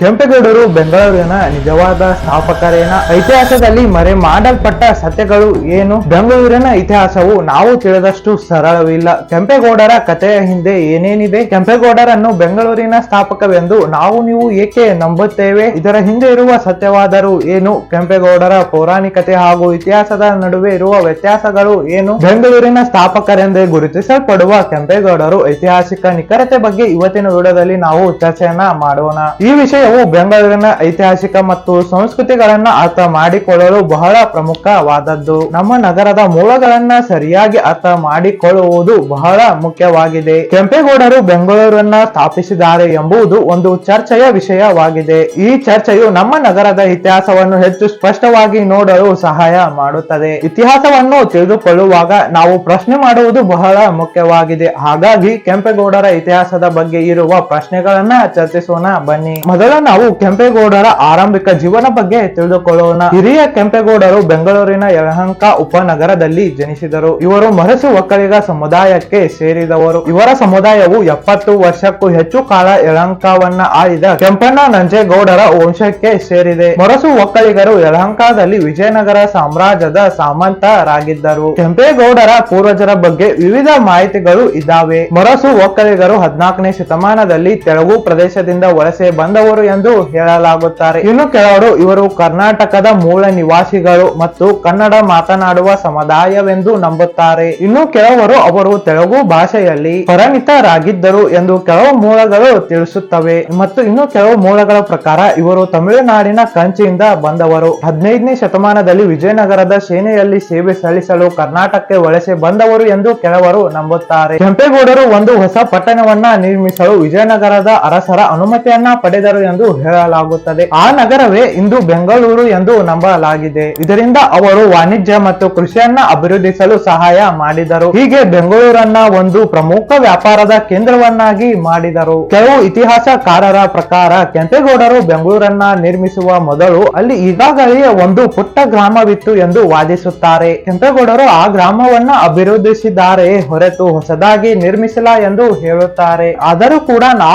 ಕೆಂಪೇಗೌಡರು ಬೆಂಗಳೂರಿನ ನಿಜವಾದ ಸ್ಥಾಪಕರೇನ? ಇತಿಹಾಸದಲ್ಲಿ ಮರೆ ಮಾಡಲ್ಪಟ್ಟ ಸತ್ಯಗಳು ಏನು? ಬೆಂಗಳೂರಿನ ಇತಿಹಾಸವು ನಾವು ತಿಳಿದಷ್ಟು ಸರಳವಿಲ್ಲ. ಕೆಂಪೇಗೌಡರ ಕಥೆಯ ಹಿಂದೆ ಏನೇನಿದೆ? ಕೆಂಪೇಗೌಡರನ್ನು ಬೆಂಗಳೂರಿನ ಸ್ಥಾಪಕವೆಂದು ನಾವು ನೀವು ಏಕೆ ನಂಬುತ್ತೇವೆ? ಇದರ ಹಿಂದೆ ಇರುವ ಸತ್ಯವಾದರೂ ಏನು? ಕೆಂಪೇಗೌಡರ ಪೌರಾಣಿಕತೆ ಹಾಗೂ ಇತಿಹಾಸದ ನಡುವೆ ಇರುವ ವ್ಯತ್ಯಾಸಗಳು ಏನು? ಬೆಂಗಳೂರಿನ ಸ್ಥಾಪಕರೆಂದೇ ಗುರುತಿಸಲ್ಪಡುವ ಕೆಂಪೇಗೌಡರು ಐತಿಹಾಸಿಕ ನಿಖರತೆ ಬಗ್ಗೆ ಇವತ್ತಿನ ವಿಡಿಯೋದಲ್ಲಿ ನಾವು ಚರ್ಚೆಯನ್ನ ಮಾಡೋಣ. ಈ ವಿಷಯವು ಬೆಂಗಳೂರಿನ ಐತಿಹಾಸಿಕ ಮತ್ತು ಸಂಸ್ಕೃತಿಗಳನ್ನ ಅರ್ಥ ಮಾಡಿಕೊಳ್ಳಲು ಬಹಳ ಪ್ರಮುಖವಾದದ್ದು. ನಮ್ಮ ನಗರದ ಮೂಲಗಳನ್ನ ಸರಿಯಾಗಿ ಅರ್ಥ ಮಾಡಿಕೊಳ್ಳುವುದು ಬಹಳ ಮುಖ್ಯವಾಗಿದೆ. ಕೆಂಪೇಗೌಡರು ಬೆಂಗಳೂರನ್ನ ಸ್ಥಾಪಿಸಿದ್ದಾರೆ ಎಂಬುದು ಒಂದು ಚರ್ಚೆಯ ವಿಷಯವಾಗಿದೆ. ಈ ಚರ್ಚೆಯು ನಮ್ಮ ನಗರದ ಇತಿಹಾಸವನ್ನು ಹೆಚ್ಚು ಸ್ಪಷ್ಟವಾಗಿ ನೋಡಲು ಸಹಾಯ ಮಾಡುತ್ತದೆ. ಇತಿಹಾಸವನ್ನು ತಿಳಿದುಕೊಳ್ಳುವಾಗ ನಾವು ಪ್ರಶ್ನೆ ಮಾಡುವುದು ಬಹಳ ಮುಖ್ಯವಾಗಿದೆ. ಹಾಗಾಗಿ ಕೆಂಪೇಗೌಡರ ಇತಿಹಾಸದ ಬಗ್ಗೆ ಇರುವ ಪ್ರಶ್ನೆಗಳನ್ನ ಚರ್ಚಿಸೋಣ ಬನ್ನಿ. ಮೊದಲು ನಾವು ಕೆಂಪೇಗೌಡರ ಆರಂಭಿಕ ಜೀವನ ಬಗ್ಗೆ ತಿಳಿದುಕೊಳ್ಳೋಣ. ಹಿರಿಯ ಕೆಂಪೇಗೌಡರು ಬೆಂಗಳೂರಿನ ಯಲಹಂಕ ಉಪನಗರದಲ್ಲಿ ಜನಿಸಿದರು. ಇವರು ಮರಸು ಒಕ್ಕಲಿಗ ಸಮುದಾಯಕ್ಕೆ ಸೇರಿದವರು. ಇವರ ಸಮುದಾಯವು 70 ವರ್ಷಕ್ಕೂ ಹೆಚ್ಚು ಕಾಲ ಯಲಹಂಕವನ್ನ ಆಳಿದ ಕೆಂಪಣ್ಣ ನಂಜೇಗೌಡರ ವಂಶಕ್ಕೆ ಸೇರಿದೆ. ಮರಸು ಒಕ್ಕಲಿಗರು ಯಲಹಂಕದಲ್ಲಿ ವಿಜಯನಗರ ಸಾಮ್ರಾಜ್ಯದ ಸಾಮಂತರಾಗಿದ್ದರು. ಕೆಂಪೇಗೌಡರ ಪೂರ್ವಜರ ಬಗ್ಗೆ ವಿವಿಧ ಮಾಹಿತಿಗಳು ಇದ್ದಾವೆ. ಮರಸು ಒಕ್ಕಲಿಗರು 14ನೇ ಶತಮಾನದಲ್ಲಿ ತೆಲುಗು ಪ್ರದೇಶದಿಂದ ವಲಸೆ ಬಂದವರು ಎಂದು ಹೇಳಲಾಗುತ್ತಾರೆ. ಇನ್ನು ಕೆಲವರು ಇವರು ಕರ್ನಾಟಕದ ಮೂಲ ನಿವಾಸಿಗಳು ಮತ್ತು ಕನ್ನಡ ಮಾತನಾಡುವ ಸಮುದಾಯವೆಂದು ನಂಬುತ್ತಾರೆ. ಇನ್ನು ಕೆಲವರು ಅವರು ತೆಲುಗು ಭಾಷೆಯಲ್ಲಿ ಪರಿಣಿತರಾಗಿದ್ದರು ಎಂದು ಕೆಲವು ಮೂಲಗಳು ತಿಳಿಸುತ್ತವೆ. ಮತ್ತು ಇನ್ನು ಕೆಲವು ಮೂಲಗಳ ಪ್ರಕಾರ ಇವರು ತಮಿಳುನಾಡಿನ ಕಂಚಿಯಿಂದ ಬಂದವರು. 15ನೇ ಶತಮಾನದಲ್ಲಿ ವಿಜಯನಗರದ ಸೇನೆಯಲ್ಲಿ ಸೇವೆ ಸಲ್ಲಿಸಲು ಕರ್ನಾಟಕಕ್ಕೆ ವಲಸೆ ಬಂದವರು ಎಂದು ಕೆಲವರು ನಂಬುತ್ತಾರೆ. ಕೆಂಪೇಗೌಡರು ಒಂದು ಹೊಸ ಪಟ್ಟಣವನ್ನ ನಿರ್ಮಿಸಲು ವಿಜಯನಗರದ ಅರಸರ ಅನುಮತಿಯನ್ನ ಪಡೆದರು ಎಂದು ಹೇಳಲಾಗುತ್ತದೆ. ಆ ನಗರವೇ ಇಂದು ಬೆಂಗಳೂರು ಎಂದು ನಂಬಲಾಗಿದೆ. ಇದರಿಂದ ಅವರು ವಾಣಿಜ್ಯ ಮತ್ತು ಕೃಷಿಯನ್ನ ಅಭಿವೃದ್ಧಿಸಲು ಸಹಾಯ ಮಾಡಿದರು. ಹೀಗೆ ಬೆಂಗಳೂರನ್ನ ಒಂದು ಪ್ರಮುಖ ವ್ಯಾಪಾರದ ಕೇಂದ್ರವನ್ನಾಗಿ ಮಾಡಿದರು. ಕೆಲವು ಇತಿಹಾಸಕಾರರ ಪ್ರಕಾರ ಕೆಂಪೇಗೌಡರು ಬೆಂಗಳೂರನ್ನ ನಿರ್ಮಿಸುವ ಮೊದಲು ಅಲ್ಲಿ ಈಗಾಗಲೇ ಒಂದು ಪುಟ್ಟ ಗ್ರಾಮವಿತ್ತು ಎಂದು ವಾದಿಸುತ್ತಾರೆ. ಕೆಂಪೇಗೌಡರು ಆ ಗ್ರಾಮವನ್ನ ಅಭಿವೃದ್ಧಿಸಿದ್ದಾರೆ ಹೊರತು ಹೊಸದಾಗಿ ನಿರ್ಮಿಸಿಲ್ಲ ಎಂದು ಹೇಳುತ್ತಾರೆ. ಆದರೂ ಕೂಡ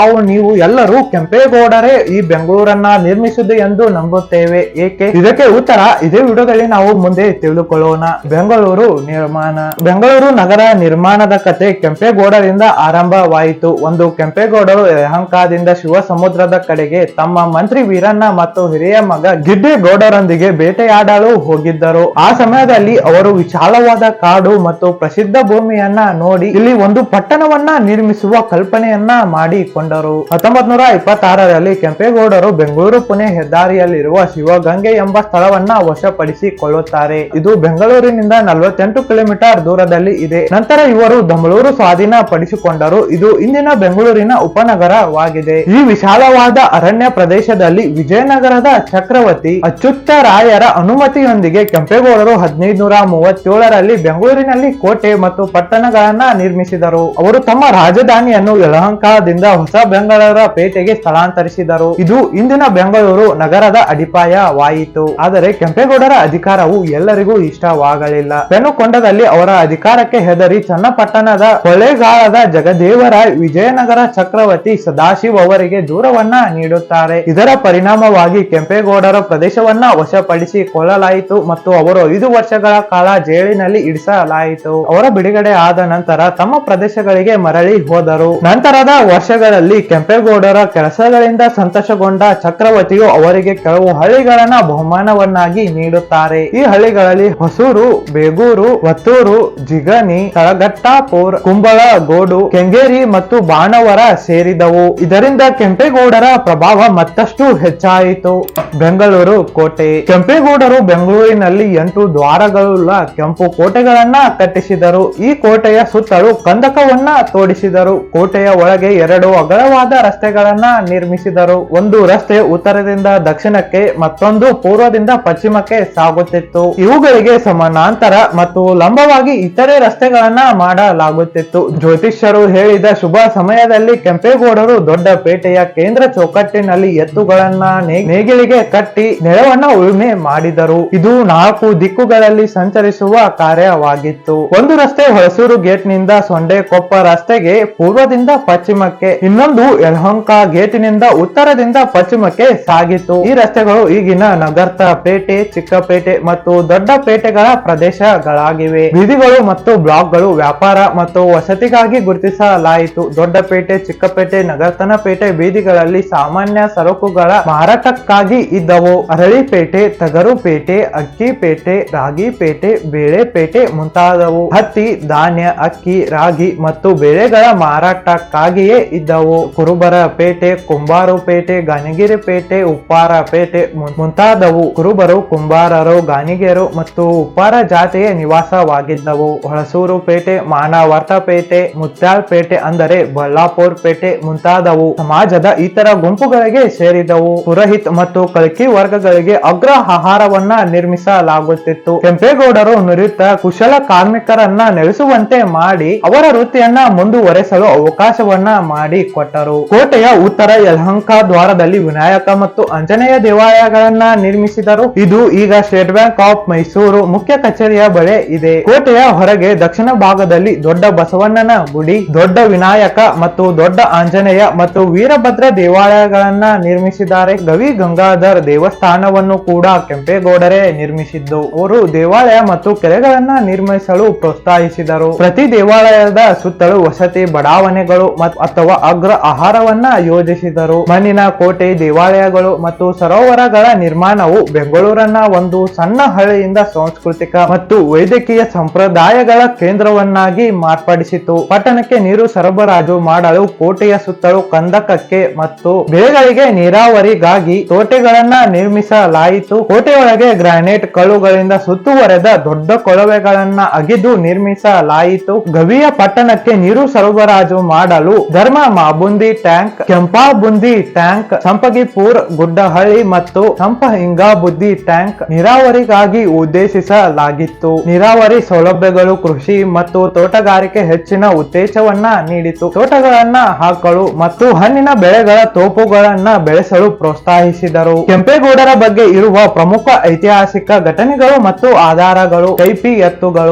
ನೀವು ಎಲ್ಲರೂ ಕೆಂಪೇಗೌಡರೇ ಈ ಬೆಂಗಳೂರನ್ನ ನಿರ್ಮಿಸಿದ್ದು ಎಂದು ನಂಬುತ್ತೇವೆ. ಏಕೆ? ಇದಕ್ಕೆ ಉತ್ತರ ಇದೇ ವಿಡಿಯೋದಲ್ಲಿ ನಾವು ಮುಂದೆ ತಿಳಿದುಕೊಳ್ಳೋಣ. ಬೆಂಗಳೂರು ನಿರ್ಮಾಣ. ಬೆಂಗಳೂರು ನಗರ ನಿರ್ಮಾಣದ ಕತೆ ಕೆಂಪೇಗೌಡರಿಂದ ಆರಂಭವಾಯಿತು. ಒಂದು ಕೆಂಪೇಗೌಡರು ಯಲಹಂಕದಿಂದ ಶಿವಸಮುದ್ರದ ಕಡೆಗೆ ತಮ್ಮ ಮಂತ್ರಿ ವೀರಣ್ಣ ಮತ್ತು ಹಿರಿಯ ಮಗ ಗಿಡ್ಡೇಗೌಡರೊಂದಿಗೆ ಬೇಟೆಯಾಡಲು ಹೋಗಿದ್ದರು. ಆ ಸಮಯದಲ್ಲಿ ಅವರು ವಿಶಾಲವಾದ ಕಾಡು ಮತ್ತು ಪ್ರಸಿದ್ಧ ಭೂಮಿಯನ್ನ ನೋಡಿ ಇಲ್ಲಿ ಒಂದು ಪಟ್ಟಣವನ್ನ ನಿರ್ಮಿಸುವ ಕಲ್ಪನೆಯನ್ನ ಮಾಡಿಕೊಂಡರು. 1926ರಲ್ಲಿ ಕೆಂಪೇಗೌಡರು ಬೆಂಗಳೂರು ಪುಣೆ ಹೆದ್ದಾರಿಯಲ್ಲಿರುವ ಶಿವಗಂಗೆ ಎಂಬ ಸ್ಥಳವನ್ನ ವಶಪಡಿಸಿಕೊಳ್ಳುತ್ತಾರೆ. ಇದು ಬೆಂಗಳೂರಿನಿಂದ 48 ಕಿಲೋಮೀಟರ್ ದೂರದಲ್ಲಿ ಇದೆ. ನಂತರ ಇವರು ದಮಳೂರು ಸ್ವಾಧೀನ ಪಡಿಸಿಕೊಂಡರು. ಇದು ಇಂದಿನ ಬೆಂಗಳೂರಿನ ಉಪನಗರವಾಗಿದೆ. ಈ ವಿಶಾಲವಾದ ಅರಣ್ಯ ಪ್ರದೇಶದಲ್ಲಿ ವಿಜಯನಗರದ ಚಕ್ರವರ್ತಿ ಅಚ್ಯುತರಾಯರ ಅನುಮತಿಯೊಂದಿಗೆ ಕೆಂಪೇಗೌಡರು 1537ರಲ್ಲಿ ಬೆಂಗಳೂರಿನಲ್ಲಿ ಕೋಟೆ ಮತ್ತು ಪಟ್ಟಣಗಳನ್ನ ನಿರ್ಮಿಸಿದರು. ಅವರು ತಮ್ಮ ರಾಜಧಾನಿಯನ್ನು ಯಲಹಂಕದಿಂದ ಹೊಸ ಬೆಂಗಳೂರ ಪೇಟೆಗೆ ಸ್ಥಳಾಂತರಿಸಿದರು. ಇದು ಇಂದಿನ ಬೆಂಗಳೂರು ನಗರದ ಅಡಿಪಾಯವಾಯಿತು. ಆದರೆ ಕೆಂಪೇಗೌಡರ ಅಧಿಕಾರವು ಎಲ್ಲರಿಗೂ ಇಷ್ಟವಾಗಲಿಲ್ಲ. ಪೆನುಕೊಂಡದಲ್ಲಿ ಅವರ ಅಧಿಕಾರಕ್ಕೆ ಹೆದರಿ ಚನ್ನಪಟ್ಟಣದ ಕೊಳ್ಳೇಗಾಲದ ಜಗದೇವರಾಯ್ ವಿಜಯನಗರ ಚಕ್ರವರ್ತಿ ಸದಾಶಿವ ಅವರಿಗೆ ದೂರವನ್ನ ನೀಡುತ್ತಾರೆ. ಇದರ ಪರಿಣಾಮವಾಗಿ ಕೆಂಪೇಗೌಡರ ಪ್ರದೇಶವನ್ನ ವಶಪಡಿಸಿಕೊಳ್ಳಲಾಯಿತು ಮತ್ತು ಅವರು 5 ವರ್ಷಗಳ ಕಾಲ ಜೈಲಿನಲ್ಲಿ ಇರಿಸಲಾಯಿತು. ಅವರ ಬಿಡುಗಡೆ ಆದ ನಂತರ ತಮ್ಮ ಪ್ರದೇಶಗಳಿಗೆ ಮರಳಿ ಹೋದರು. ನಂತರದ ವರ್ಷಗಳಲ್ಲಿ ಕೆಂಪೇಗೌಡರ ಕೆಲಸಗಳಿಂದ ಸಂತೋಷಗೊಂಡ ಚಕ್ರವರ್ತಿಯು ಅವರಿಗೆ ಕೆಲವು ಹಳ್ಳಿಗಳನ್ನ ಬಹುಮಾನವನ್ನಾಗಿ ನೀಡುತ್ತಾರೆ. ಈ ಹಳ್ಳಿಗಳಲ್ಲಿ ಹೊಸೂರು, ಬೇಗೂರು, ವತ್ತೂರು, ಜಿಗಣಿ, ತಳಗಟ್ಟಾಪುರ್, ಕುಂಬಳ ಗೋಡು, ಕೆಂಗೇರಿ ಮತ್ತು ಬಾಣವರ ಸೇರಿದವು. ಇದರಿಂದ ಕೆಂಪೇಗೌಡರ ಪ್ರಭಾವ ಮತ್ತಷ್ಟು ಹೆಚ್ಚಾಯಿತು. ಬೆಂಗಳೂರು ಕೋಟೆ. ಕೆಂಪೇಗೌಡರು ಬೆಂಗಳೂರಿನಲ್ಲಿ 8 ದ್ವಾರಗಳುಳ್ಳ ಕೆಂಪು ಕೋಟೆಗಳನ್ನ ಕಟ್ಟಿಸಿದರು. ಈ ಕೋಟೆಯ ಸುತ್ತಲೂ ಕಂದಕವನ್ನ ತೋಡಿಸಿದರು. ಕೋಟೆಯ ಒಳಗೆ 2 ಅಗಲವಾದ ರಸ್ತೆಗಳನ್ನ ನಿರ್ಮಿಸಿದರು. ಒಂದು ರಸ್ತೆ ಉತ್ತರದಿಂದ ದಕ್ಷಿಣಕ್ಕೆ, ಮತ್ತೊಂದು ಪೂರ್ವದಿಂದ ಪಶ್ಚಿಮಕ್ಕೆ ಸಾಗುತ್ತಿತ್ತು. ಇವುಗಳಿಗೆ ಸಮಾನಾಂತರ ಮತ್ತು ಲಂಬವಾಗಿ ಇತರೆ ರಸ್ತೆಗಳನ್ನ ಮಾಡಲಾಗುತ್ತಿತ್ತು. ಜ್ಯೋತಿಷ್ಯರು ಹೇಳಿದ ಶುಭ ಸಮಯದಲ್ಲಿ ಕೆಂಪೇಗೌಡರು ದೊಡ್ಡ ಪೇಟೆಯ ಕೇಂದ್ರ ಚೌಕಟ್ಟಿನಲ್ಲಿ ಎತ್ತುಗಳನ್ನ ನೇಗಿಲಿಗೆ ಕಟ್ಟಿ ನೆಲವನ್ನ ಉಳುಮೆ ಮಾಡಿದರು. ಇದು 4 ದಿಕ್ಕುಗಳಲ್ಲಿ ಸಂಚರಿಸುವ ಕಾರ್ಯವಾಗಿತ್ತು. ಒಂದು ರಸ್ತೆ ಹೊಸೂರು ಗೇಟ್ ನಿಂದ ಸೊಂಡೆಕೊಪ್ಪ ರಸ್ತೆಗೆ ಪೂರ್ವದಿಂದ ಪಶ್ಚಿಮಕ್ಕೆ, ಇನ್ನೊಂದು ಯಲಹಂಕ ಗೇಟಿನಿಂದ ಉತ್ತರ ಉತ್ತರದಿಂದ ಪಶ್ಚಿಮಕ್ಕೆ ಸಾಗಿತು. ಈ ರಸ್ತೆಗಳು ಈಗಿನ ನಗರ್ತ ಪೇಟೆ, ಚಿಕ್ಕಪೇಟೆ ಮತ್ತು ದೊಡ್ಡ ಪೇಟೆಗಳ ಪ್ರದೇಶಗಳಾಗಿವೆ. ಬೀದಿಗಳು ಮತ್ತು ಬ್ಲಾಕ್ಗಳು ವ್ಯಾಪಾರ ಮತ್ತು ವಸತಿಗಾಗಿ ಗುರುತಿಸಲಾಯಿತು. ದೊಡ್ಡಪೇಟೆ, ಚಿಕ್ಕಪೇಟೆ, ನಗರ್ತನ ಪೇಟೆ ಬೀದಿಗಳಲ್ಲಿ ಸಾಮಾನ್ಯ ಸರಕುಗಳ ಮಾರಾಟಕ್ಕಾಗಿ ಇದ್ದವು. ಅರಳಿಪೇಟೆ, ತಗರುಪೇಟೆ, ಅಕ್ಕಿಪೇಟೆ, ರಾಗಿಪೇಟೆ, ಬೇಳೆಪೇಟೆ ಮುಂತಾದವು. ಹತ್ತಿ, ಧಾನ್ಯ, ಅಕ್ಕಿ, ರಾಗಿ ಮತ್ತು ಬೇಳೆಗಳ ಮಾರಾಟಕ್ಕಾಗಿಯೇ ಇದ್ದವು. ಕುರುಬರ ಪೇಟೆ, ಕುಂಬಾರು ಪೇಟೆ, ಗಾನಿಗಿರಿ ಪೇಟೆ, ಉಪ್ಪಾರ ಪೇಟೆ ಮುಂತಾದವು. ಕುರುಬರು, ಕುಂಬಾರರು, ಗಾನಿಗೆರು ಮತ್ತು ಉಪ್ಪಾರ ಜಾತಿಯ ನಿವಾಸವಾಗಿದ್ದವು. ಹೊಳಸೂರು ಪೇಟೆ, ಮಾನವರ್ತ ಪೇಟೆ, ಮುತ್ಯಾಲ್ ಪೇಟೆ ಅಂದರೆ ಬಳ್ಳಾಪುರ್ ಪೇಟೆ ಮುಂತಾದವು ಸಮಾಜದ ಇತರ ಗುಂಪುಗಳಿಗೆ ಸೇರಿದವು. ಪುರೋಹಿತ್ ಮತ್ತು ಕಲ್ಕಿ ವರ್ಗಗಳಿಗೆ ಅಗ್ರ ಆಹಾರವನ್ನ ನಿರ್ಮಿಸಲಾಗುತ್ತಿತ್ತು. ಕೆಂಪೇಗೌಡರು ನುರಿತ ಕುಶಲ ಕಾರ್ಮಿಕರನ್ನ ನೆಲೆಸುವಂತೆ ಮಾಡಿ ಅವರ ವೃತ್ತಿಯನ್ನ ಮುಂದುವರೆಸಲು ಅವಕಾಶವನ್ನ ಮಾಡಿ ಕೊಟ್ಟರು. ಕೋಟೆಯ ಉತ್ತರ ಯಲಹಂಕ ದ್ವಾರದಲ್ಲಿ ವಿನಾಯಕ ಮತ್ತು ಆಂಜನೇಯ ದೇವಾಲಯಗಳನ್ನ ನಿರ್ಮಿಸಿದರು. ಇದು ಈಗ ಸ್ಟೇಟ್ ಬ್ಯಾಂಕ್ ಆಫ್ ಮೈಸೂರು ಮುಖ್ಯ ಕಚೇರಿಯ ಬಳಿ ಇದೆ. ಕೋಟೆಯ ಹೊರಗೆ ದಕ್ಷಿಣ ಭಾಗದಲ್ಲಿ ದೊಡ್ಡ ಬಸವಣ್ಣನ ಗುಡಿ, ದೊಡ್ಡ ವಿನಾಯಕ ಮತ್ತು ದೊಡ್ಡ ಆಂಜನೇಯ ಮತ್ತು ವೀರಭದ್ರ ದೇವಾಲಯಗಳನ್ನ ನಿರ್ಮಿಸಿದ್ದಾರೆ. ಗವಿ ಗಂಗಾಧರ್ ದೇವಸ್ಥಾನವನ್ನು ಕೂಡ ಕೆಂಪೇಗೌಡರೇ ನಿರ್ಮಿಸಿದ್ದು. ಅವರು ದೇವಾಲಯ ಮತ್ತು ಕೆರೆಗಳನ್ನ ನಿರ್ಮಿಸಲು ಪ್ರೋತ್ಸಾಹಿಸಿದರು. ಪ್ರತಿ ದೇವಾಲಯದ ಸುತ್ತಲೂ ವಸತಿ ಬಡಾವಣೆಗಳು ಅಥವಾ ಅಗ್ರ ಆಹಾರವನ್ನ ಯೋಜಿಸಿದರು. ಮಣ್ಣಿನ ಕೋಟೆ, ದೇವಾಲಯಗಳು ಮತ್ತು ಸರೋವರಗಳ ನಿರ್ಮಾಣವು ಬೆಂಗಳೂರನ್ನ ಒಂದು ಸಣ್ಣ ಹಳ್ಳಿಯಿಂದ ಸಾಂಸ್ಕೃತಿಕ ಮತ್ತು ವೈದ್ಯಕೀಯ ಸಂಪ್ರದಾಯಗಳ ಕೇಂದ್ರವನ್ನಾಗಿ ಮಾರ್ಪಡಿಸಿತು. ಪಟ್ಟಣಕ್ಕೆ ನೀರು ಸರಬರಾಜು ಮಾಡಲು ಕೋಟೆಯ ಸುತ್ತಲೂ ಕಂದಕಕ್ಕೆ ಮತ್ತು ಬೆಳೆಗಳಿಗೆ ನೀರಾವರಿಗಾಗಿ ತೋಟೆಗಳನ್ನ ನಿರ್ಮಿಸಲಾಯಿತು. ಕೋಟೆಯೊಳಗೆ ಗ್ರಾನೈಟ್ ಕಲ್ಲುಗಳಿಂದ ಸುತ್ತುವರೆದ ದೊಡ್ಡ ಕೊಳವೆಗಳನ್ನ ಅಗಿದು ನಿರ್ಮಿಸಲಾಯಿತು. ಗವಿಯ ಪಟ್ಟಣಕ್ಕೆ ನೀರು ಸರಬರಾಜು ಮಾಡಲು ಧರ್ಮ ಮಾಬುಂದಿ ಟ್ಯಾಂಕ್, ಕೆಂಪಾಬುಂದಿ ಟ್ಯಾಂಕ್, ಸಂಪಗಿಪುರ್ ಗುಡ್ಡಹಳ್ಳಿ ಮತ್ತು ಸಂಪಹಿಂಗಾಬುದ್ದಿ ಟ್ಯಾಂಕ್ ನೀರಾವರಿಗಾಗಿ ಉದ್ದೇಶಿಸಲಾಗಿತ್ತು. ನೀರಾವರಿ ಸೌಲಭ್ಯಗಳು ಕೃಷಿ ಮತ್ತು ತೋಟಗಾರಿಕೆ ಹೆಚ್ಚಿನ ಉತ್ತೇಜವನ್ನ ನೀಡಿತು. ತೋಟಗಳನ್ನ ಹಾಕಲು ಮತ್ತು ಹಣ್ಣಿನ ಬೆಳೆಗಳ ತೋಪುಗಳನ್ನ ಬೆಳೆಸಲು ಪ್ರೋತ್ಸಾಹಿಸಿದರು. ಕೆಂಪೇಗೌಡರ ಬಗ್ಗೆ ಇರುವ ಪ್ರಮುಖ ಐತಿಹಾಸಿಕ ಘಟನೆಗಳು ಮತ್ತು ಆಧಾರಗಳು. ಕೈಪಿ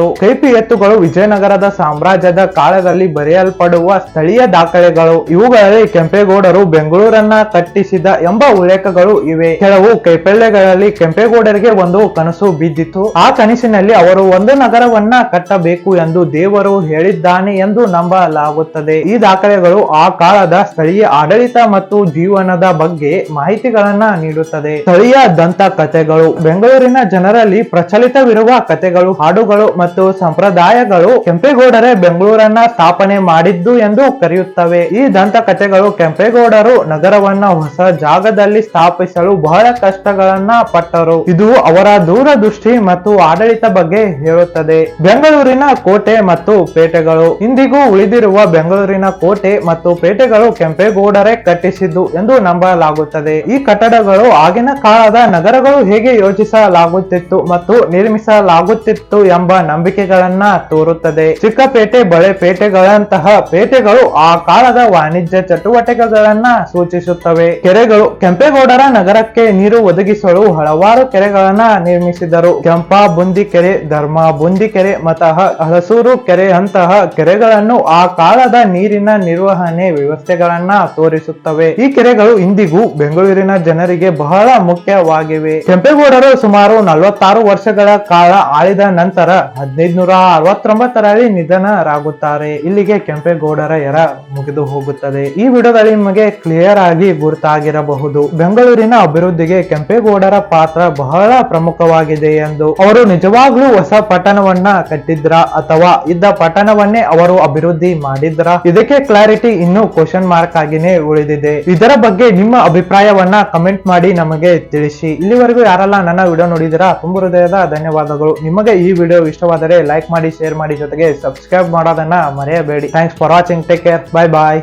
ಎತ್ತುಗಳು ವಿಜಯನಗರದ ಸಾಮ್ರಾಜ್ಯದ ಕಾಲದಲ್ಲಿ ಬರೆಯಲ್ಪಡುವ ಸ್ಥಳೀಯ ದಾಖಲೆಗಳು. ಇವುಗಳಲ್ಲಿ ಕೆಂಪೇಗೌಡರು ಬೆಂಗಳೂರನ್ನ ಕಟ್ಟಿಸಿದ ಎಂಬ ಉಲ್ಲೇಖಗಳು ಇವೆ. ಕೆಲವು ಕೈಪಲ್ಯಗಳಲ್ಲಿ ಕೆಂಪೇಗೌಡರಿಗೆ ಒಂದು ಕನಸು ಬಿದ್ದಿತು. ಆ ಕನಸಿನಲ್ಲಿ ಅವರು ಒಂದು ನಗರವನ್ನ ಕಟ್ಟಬೇಕು ಎಂದು ದೇವರು ಹೇಳಿದ್ದಾನೆ ಎಂದು ನಂಬಲಾಗುತ್ತದೆ. ಈ ದಾಖಲೆಗಳು ಆ ಕಾಲದ ಸ್ಥಳೀಯ ಆಡಳಿತ ಮತ್ತು ಜೀವನದ ಬಗ್ಗೆ ಮಾಹಿತಿಗಳನ್ನ ನೀಡುತ್ತದೆ. ಸ್ಥಳೀಯ ದಂತ ಕಥೆಗಳು. ಬೆಂಗಳೂರಿನ ಜನರಲ್ಲಿ ಪ್ರಚಲಿತವಿರುವ ಕಥೆಗಳು, ಹಾಡುಗಳು ಮತ್ತು ಸಂಪ್ರದಾಯಗಳು ಕೆಂಪೇಗೌಡರೇ ಬೆಂಗಳೂರನ್ನ ಸ್ಥಾಪನೆ ಮಾಡಿದ್ದು ಎಂದು ಕರೆಯುತ್ತವೆ. ಈ ದಂತ ಕಥೆಗಳು ಕೆಂಪೇಗೌಡರು ನಗರವನ್ನ ಹೊಸ ಜಾಗದಲ್ಲಿ ಸ್ಥಾಪಿಸಲು ಬಹಳ ಕಷ್ಟಗಳನ್ನ ಪಟ್ಟರು. ಇದು ಅವರ ದೂರದೃಷ್ಟಿ ಮತ್ತು ಆಡಳಿತ ಬಗ್ಗೆ ಹೇಳುತ್ತದೆ. ಬೆಂಗಳೂರಿನ ಕೋಟೆ ಮತ್ತು ಪೇಟೆಗಳು. ಇಂದಿಗೂ ಉಳಿದಿರುವ ಬೆಂಗಳೂರಿನ ಕೋಟೆ ಮತ್ತು ಪೇಟೆಗಳು ಕೆಂಪೇಗೌಡರೇ ಕಟ್ಟಿಸಿದ್ದು ಎಂದು ನಂಬಲಾಗುತ್ತದೆ. ಈ ಕಟ್ಟಡಗಳು ಆಗಿನ ಕಾಲದ ನಗರಗಳು ಹೇಗೆ ಯೋಜಿಸಲಾಗುತ್ತಿತ್ತು ಮತ್ತು ನಿರ್ಮಿಸಲಾಗುತ್ತಿತ್ತು ಎಂಬ ನಂಬಿಕೆಗಳನ್ನ ತೋರುತ್ತದೆ. ಚಿಕ್ಕಪೇಟೆ, ಬಳೆಪೇಟೆಗಳಂತಹ ಪೇಟೆಗಳು ಆ ಕಾಲದ ವಾಣಿಜ್ಯ ಚಟುವಟಿಕೆಗಳನ್ನ ಸೂಚಿಸುತ್ತವೆ. ಕೆರೆಗಳು. ಕೆಂಪೇಗೌಡರ ನಗರಕ್ಕೆ ನೀರು ಒದಗಿಸಲು ಹಲವಾರು ಕೆರೆಗಳನ್ನ ನಿರ್ಮಿಸಿದರು. ಕೆಂಪಾಬುಂದಿ ಕೆರೆ, ಧರ್ಮಾಬುಂದಿ ಕೆರೆ ಮತ್ತು ಹಲಸೂರು ಕೆರೆ ಅಂತಹ ಕೆರೆಗಳನ್ನು ಆ ಕಾಲದ ನೀರಿನ ನಿರ್ವಹಣೆ ವ್ಯವಸ್ಥೆಗಳನ್ನ ತೋರಿಸುತ್ತವೆ. ಈ ಕೆರೆಗಳು ಇಂದಿಗೂ ಬೆಂಗಳೂರಿನ ಜನರಿಗೆ ಬಹಳ ಮುಖ್ಯವಾಗಿವೆ. ಕೆಂಪೇಗೌಡರು ಸುಮಾರು 46 ವರ್ಷಗಳ ಕಾಲ ಆಳಿದ ನಂತರ 1569ರಲ್ಲಿ ನಿಧನರಾಗುತ್ತಾರೆ. ಇಲ್ಲಿಗೆ ಕೆಂಪೇಗೌಡರ ಎರ ಮುಗಿದು ಹೋಗುತ್ತದೆ. ಈ ವಿಡಿಯೋದಲ್ಲಿ ನಿಮಗೆ ಕ್ಲಿಯರ್ ಆಗಿ ಗುರುತಾಗಿರಬಹುದು ಬೆಂಗಳೂರಿನ ಅಭಿವೃದ್ಧಿಗೆ ಕೆಂಪೇಗೌಡರ ಪಾತ್ರ ಬಹಳ ಪ್ರಮುಖವಾಗಿದೆ ಎಂದು. ಅವರು ನಿಜವಾಗ್ಲೂ ಹೊಸ ಪಟ್ಟಣವನ್ನ ಕಟ್ಟಿದ್ರ ಅಥವಾ ಇದ್ದ ಪಟ್ಟಣವನ್ನೇ ಅವರು ಅಭಿವೃದ್ಧಿ ಮಾಡಿದ್ರ? ಇದಕ್ಕೆ ಕ್ಲಾರಿಟಿ ಇನ್ನು ಕ್ವಶನ್ ಮಾರ್ಕ್ ಆಗಿನೇ ಉಳಿದಿದೆ. ಇದರ ಬಗ್ಗೆ ನಿಮ್ಮ ಅಭಿಪ್ರಾಯವನ್ನ ಕಮೆಂಟ್ ಮಾಡಿ ನಮಗೆ ತಿಳಿಸಿ. ಇಲ್ಲಿವರೆಗೂ ಯಾರೆಲ್ಲ ನನ್ನ ವಿಡಿಯೋ ನೋಡಿದಿರಾ ತುಂಬ ಹೃದಯದ ಧನ್ಯವಾದಗಳು. ನಿಮಗೆ ಈ ವಿಡಿಯೋ ಇಷ್ಟವಾದರೆ ಲೈಕ್ ಮಾಡಿ, ಶೇರ್ ಮಾಡಿ, ಜೊತೆಗೆ ಸಬ್ಸ್ಕ್ರೈಬ್ ಮಾಡೋದನ್ನ ಮರೆಯಬೇಡಿ. Thanks for watching. Take care. Bye bye.